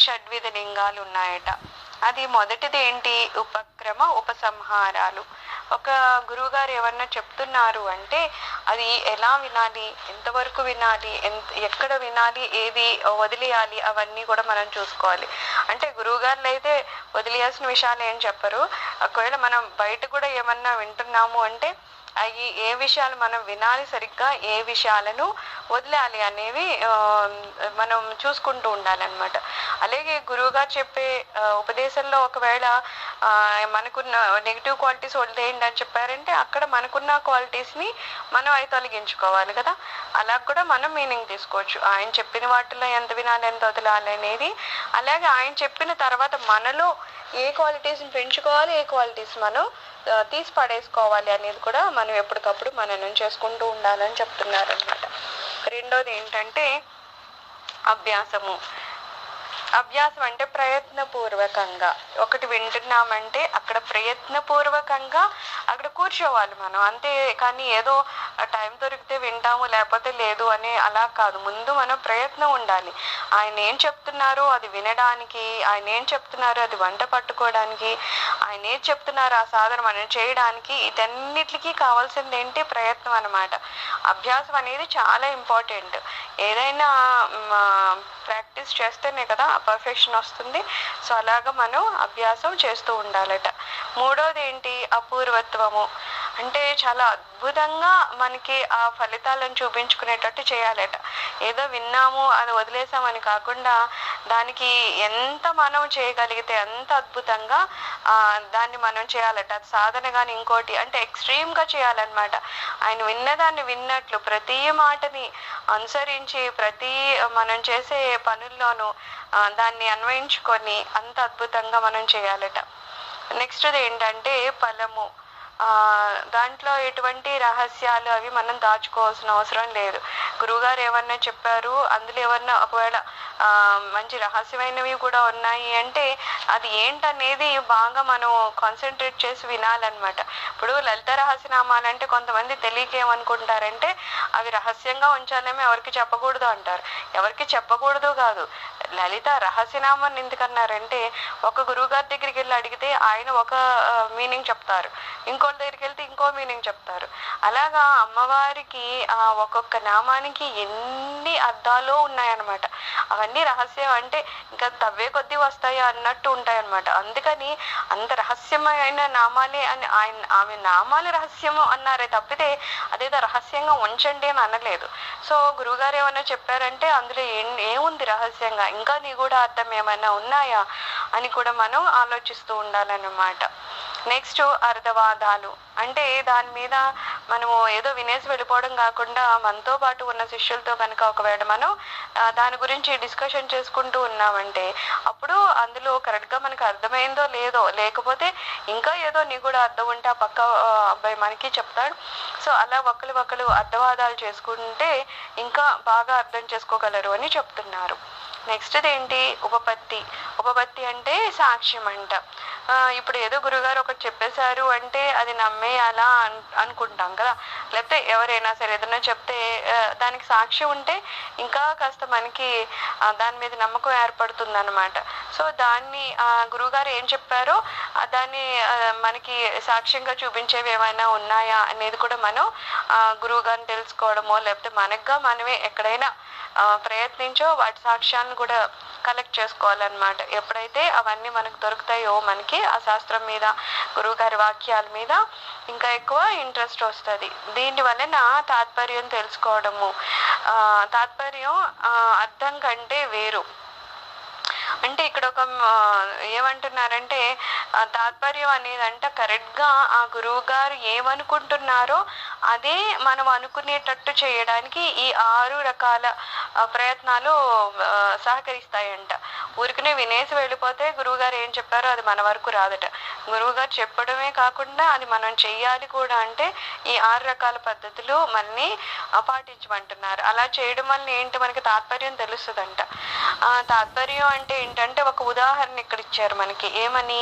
షడ్విధ లింగాలు ఉన్నాయట. అది మొదటిది ఏంటి? ఉపక్రమ ఉపసంహారాలు. ఒక గురువుగారు ఏమన్నా చెప్తున్నారు అంటే అది ఎలా వినాలి, ఎంతవరకు వినాలి, ఎక్కడ వినాలి, ఏది వదిలేయాలి, అవన్నీ కూడా మనం చూసుకోవాలి. అంటే గురువుగారులు అయితే వదిలేయాల్సిన విషయాలు ఏం చెప్పరు. ఒకవేళ మనం బయట కూడా ఏమన్నా వింటున్నాము అంటే అవి ఏ విషయాలు మనం వినాలి, సరిగ్గా ఏ విషయాలను వదిలేయాలి అనేవి మనం చూసుకుంటూ ఉండాలన్నమాట. అలాగే గురువుగారు చెప్పే ఉపదేశంలో ఒకవేళ మనకున్న నెగిటివ్ క్వాలిటీస్ వదిలేయండి అని చెప్పారంటే అక్కడ మనకున్న క్వాలిటీస్ని మనం అవి తొలగించుకోవాలి కదా. అలా కూడా మనం మీనింగ్ తీసుకోవచ్చు. ఆయన చెప్పిన వాటిలో ఎంత వినాలి, ఎంత వదిలాలి అనేది. అలాగే ఆయన చెప్పిన తర్వాత మనలో ఏ క్వాలిటీస్ని పెంచుకోవాలి, ఏ క్వాలిటీస్ మనం తీసి పడేసుకోవాలి అనేది కూడా మనం ఎప్పటికప్పుడు మననం చేసుకుంటూ ఉండాలని చెప్తున్నారు అనమాట. రెండోది ఏంటంటే అభ్యాసము. అభ్యాసం అంటే ప్రయత్నపూర్వకంగా ఒకటి వింటున్నామంటే అక్కడ ప్రయత్నపూర్వకంగా అక్కడ కూర్చోవాలి మనం. అంతే కానీ ఏదో టైం దొరికితే వింటాము లేకపోతే లేదు అని అలా కాదు. ముందు మనం ప్రయత్నం ఉండాలి. ఆయన ఏం చెప్తున్నారో అది వినడానికి, ఆయన ఏం చెప్తున్నారో అది వంట పట్టుకోవడానికి, ఆయన ఏం చెప్తున్నారో ఆ సాధన మనం చేయడానికి, ఇటన్నిటికీ కావాల్సింది ఏంటి? ప్రయత్నం అన్నమాట. అభ్యాసం అనేది చాలా ఇంపార్టెంట్. ఏదైనా ప్రాక్టీస్ చేస్తేనే కదా పర్ఫెక్షన్ వస్తుంది. సో అలాగా మనం అభ్యాసం చేస్తూ ఉండాలట. మూడోది ఏంటి? అపూర్వత్వము. అంటే చాలా అద్భుతంగా మనకి ఆ ఫలితాలను చూపించుకునేటట్టు చేయాలట. ఏదో విన్నాము అది వదిలేసామని కాకుండా దానికి ఎంత మనం చేయగలిగితే అంత అద్భుతంగా దాన్ని మనం చేయాలట. అది సాధన కానీ ఇంకోటి అంటే ఎక్స్ట్రీమ్గా చేయాలన్నమాట. ఆయన విన్నదాన్ని విన్నట్లు ప్రతి మాటని అనుసరించి ప్రతి మనం చేసే పనుల్లోనూ దాన్ని అన్వయించుకొని అంత అద్భుతంగా మనం చేయాలట. నెక్స్ట్ది ఏంటంటే ఫలము. దాంట్లో ఎటువంటి రహస్యాలు అవి మనం దాచుకోవాల్సిన అవసరం లేదు. గురువుగారు ఏమన్నా చెప్పారు, అందులో ఏమన్నా ఒకవేళ మంచి రహస్యమైనవి కూడా ఉన్నాయి అంటే అది ఏంటనేది బాగా మనం కాన్సన్ట్రేట్ చేసి వినాలన్నమాట. ఇప్పుడు లలిత రహస్యనామాలంటే కొంతమంది తెలియక ఏమనుకుంటారంటే అవి రహస్యంగా ఉంచాలేమో, ఎవరికి చెప్పకూడదు అంటారు. ఎవరికి చెప్పకూడదు కాదు, లలిత రహస్యనామాన్ని ఎందుకన్నారంటే ఒక గురువుగారి దగ్గరికి వెళ్ళి అడిగితే ఆయన ఒక మీనింగ్ చెప్తారు, ఇంకోళ్ళ దగ్గరికి వెళ్తే ఇంకో మీనింగ్ చెప్తారు. అలాగా అమ్మవారికి ఒక్కొక్క నామానికి ఎన్ని అర్థాలు ఉన్నాయన్నమాట. అవన్నీ రహస్యం అంటే ఇంకా తవ్వే కొద్దీ వస్తాయి అన్నట్టు ఉంటాయన్నమాట. అందుకని అంత రహస్యమైన నామాలే అని ఆమె నామాలు రహస్యము అన్నారే తప్పితే అదేదో రహస్యంగా ఉంచండి అని అనలేదు. సో గురువుగారు ఏమన్నా చెప్పారంటే అందులో ఏముంది రహస్యంగా, ఇంకా నీ కూడా అర్థం ఏమైనా ఉన్నాయా అని కూడా మనం ఆలోచిస్తూ ఉండాలన్నమాట. నెక్స్ట్ అర్ధవాదాలు. అంటే దాని మీద మనము ఏదో వినేసి వెళ్ళిపోవడం కాకుండా మనతో పాటు ఉన్న శిష్యులతో కనుక ఒకవేళ మనం దాని గురించి డిస్కషన్ చేసుకుంటూ ఉన్నామంటే అప్పుడు అందులో కరెక్ట్గా మనకు అర్థమైందో లేదో, లేకపోతే ఇంకా ఏదో నీ కూడా అర్థం ఉంటే ఆ పక్క అబ్బాయి మనకి చెప్తాడు. సో అలా ఒకరు అర్ధవాదాలు చేసుకుంటే ఇంకా బాగా అర్థం చేసుకోగలరు అని చెప్తున్నారు. నెక్స్ట్ది ఏంటి? ఉపపత్తి. ఉపపత్తి అంటే సాక్ష్యం అంట. ఇప్పుడు ఏదో గురుగారు ఒకటి చెప్పేశారు అంటే అది నమ్మేయాలా అనుకుంటాం కదా. లేకపోతే ఎవరైనా సరే ఏదైనా చెప్తే దానికి సాక్ష్యం ఉంటే ఇంకా కాస్త మనకి దాని మీద నమ్మకం ఏర్పడుతుంది అనమాట. సో దాన్ని గురువుగారు ఏం చెప్పారో దాన్ని మనకి సాక్ష్యంగా చూపించేవి ఏమైనా ఉన్నాయా అనేది కూడా మనం గురువు గారిని తెలుసుకోవడమో లేకపోతే మనకుగా మనమే ఎక్కడైనా ప్రయత్నించో వాటి సాక్ష్యాలను కూడా కలెక్ట్ చేసుకోవాలన్నమాట. ఎప్పుడైతే అవన్నీ మనకు దొరుకుతాయో మనకి ఆ శాస్త్రం మీద గురువుగారి వాక్యాల మీద ఇంకా ఎక్కువ ఇంట్రెస్ట్ వస్తుంది. దీని వలన తాత్పర్యం తెలుసుకోవడము. తాత్పర్యం అర్థం కంటే వేరు. అంటే ఇక్కడ ఒక ఏమంటున్నారంటే తాత్పర్యం అనేది అంటే కరెక్ట్గా ఆ గురువు గారు ఏమనుకుంటున్నారో అదే మనం అనుకునేటట్టు చేయడానికి ఈ 6 రకాల ప్రయత్నాలు సహకరిస్తాయంట. ఊరికనే వినేసి వెళ్ళిపోతే గురువుగారు ఏం చెప్పారో అది మన వరకు రాదట. గురువుగారు చెప్పడమే కాకుండా అది మనం చెయ్యాలి కూడా. అంటే ఈ 6 రకాల పద్ధతులు మనని పాటించమంటున్నారు. అలా చేయడం వల్ల ఏంటి మనకి తాత్పర్యం తెలుస్తుందంట. తాత్పర్యం అంటే ఏంటంటే ఒక ఉదాహరణ ఇక్కడ ఇచ్చారు మనకి. ఏమని?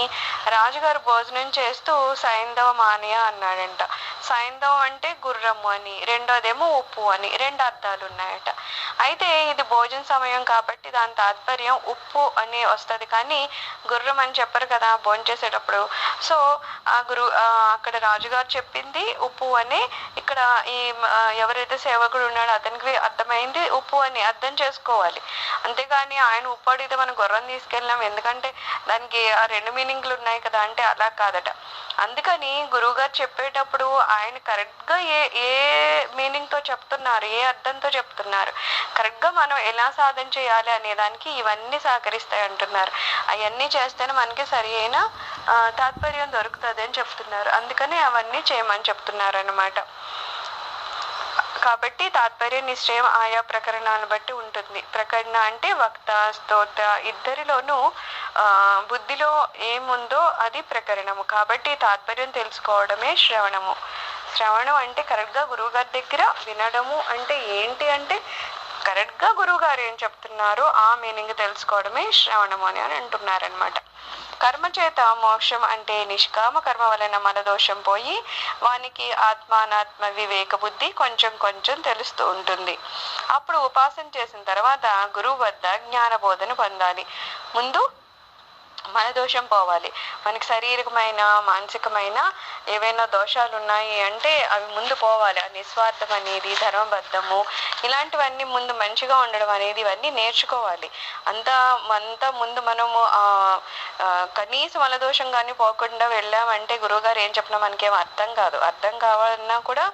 రాజుగారు భోజనం చేస్తూ సైంధవ మానయ అన్నాడంట. సైంధవం అంటే గుర్రము అని, రెండోదేమో ఉప్పు అని 2 అర్థాలు ఉన్నాయట. అయితే ఇది భోజన సమయం కాబట్టి దాని తాత్పర్యం ఉప్పు ఉప్పు అని వస్తుంది, కానీ గుర్రం అని చెప్పరు కదా భోంచేసేటప్పుడు. సో అక్కడ రాజుగారు చెప్పింది ఉప్పు అని, ఇక్కడ ఈ ఎవరైతే సేవకుడు ఉన్నాడో అతనికి అర్థమైంది ఉప్పు అని అర్థం చేసుకోవాలి. అంతేగాని ఆయన ఉప్పు అడిగితే మనం గుర్రం తీసుకెళ్ళాం ఎందుకంటే దానికి ఆ 2 మీనింగ్లు ఉన్నాయి కదా అంటే అలా కాదట. అందుకని గురువుగారు చెప్పేటప్పుడు ఆయన కరెక్ట్గా ఏ మీనింగ్తో చెప్తున్నారు, ఏ అర్థంతో చెప్తున్నారు, కరెక్ట్గా మనం ఎలా సాధన చేయాలి అనే దానికి ఇవన్నీ సహకరిస్తాయి అంటున్నారు. అవన్నీ చేస్తేనే మనకి సరి అయిన తాత్పర్యం దొరుకుతుంది అని చెప్తున్నారు. అందుకని అవన్నీ చేయమని చెప్తున్నారు అన్నమాట. కాబట్టి తాత్పర్య నిశ్చయం ఆయా ప్రకరణాలను బట్టి ఉంటుంది. ప్రకరణ అంటే వక్త స్తోత్ర ఇద్దరిలోనూ బుద్ధిలో ఏముందో అది ప్రకరణము. కాబట్టి తాత్పర్యం తెలుసుకోవడమే శ్రవణము. శ్రవణం అంటే కరెక్ట్గా గురువు గారి దగ్గర వినడము అంటే ఏంటి అంటే కరెక్ట్గా గురువు గారు ఏం చెప్తున్నారో ఆ మీనింగ్ తెలుసుకోవడమే శ్రవణము అని అంటున్నారనమాట. కర్మ చేత మోక్షం అంటే నిష్కామ కర్మ వలన మన దోషం పోయి వానికి ఆత్మానాత్మ వివేక బుద్ధి కొంచెం కొంచెం తెలుస్తూ ఉంటుంది. అప్పుడు ఉపాసన చేసిన తర్వాత గురువు వద్ద జ్ఞాన బోధన పొందాలి. ముందు మన దోషం పోవాలి. మనకి శారీరకమైన మానసికమైన ఏవైనా దోషాలు ఉన్నాయి అంటే అవి ముందు పోవాలి. ఆ నిస్వార్థం అనేది, ధర్మబద్ధము, ఇలాంటివన్నీ ముందు మంచిగా ఉండడం అనేది ఇవన్నీ నేర్చుకోవాలి. అంతా ముందు మనము కనీసం మన దోషం కానీ పోకుండా వెళ్ళామంటే గురువుగారు ఏం చెప్పినా మనకేం అర్థం కాదు. అర్థం కావాలన్నా కూడా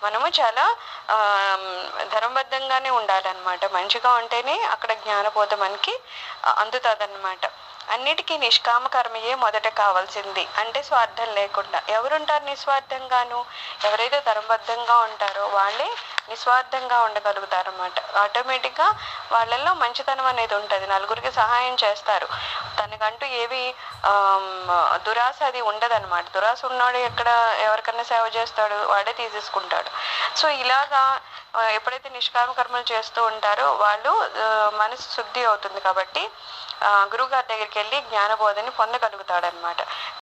మనము చాలా ధర్మబద్ధంగానే ఉండాలన్నమాట. మంచిగా ఉంటేనే అక్కడ జ్ఞానబోధ మనకి అందుతుందన్నమాట. అన్నిటికీ నిష్కామ కర్మయే మొదట కావాల్సింది. అంటే స్వార్థం లేకుండా. ఎవరుంటారు నిస్వార్థంగాను? ఎవరైతే ధర్మబద్ధంగా ఉంటారో వాళ్ళే నిస్వార్థంగా ఉండగలుగుతారు అన్నమాట. ఆటోమేటిక్గా వాళ్ళల్లో మంచితనం అనేది ఉంటుంది. నలుగురికి సహాయం చేస్తారు. తనకంటూ ఏవి దురాశ అది ఉండదన్నమాట. దురాశ ఉన్నాడు ఎక్కడ ఎవరికన్నా సేవ చేస్తాడు, వాడే తీసేసుకుంటాడు. సో ఇలాగా ఎప్పుడైతే నిష్కామ కర్మలు చేస్తూ ఉంటారో వాళ్ళు మనసు శుద్ధి అవుతుంది. కాబట్టి గురువుగారి దగ్గరికి వెళ్ళి జ్ఞానబోధని పొందగలుగుతాడనమాట.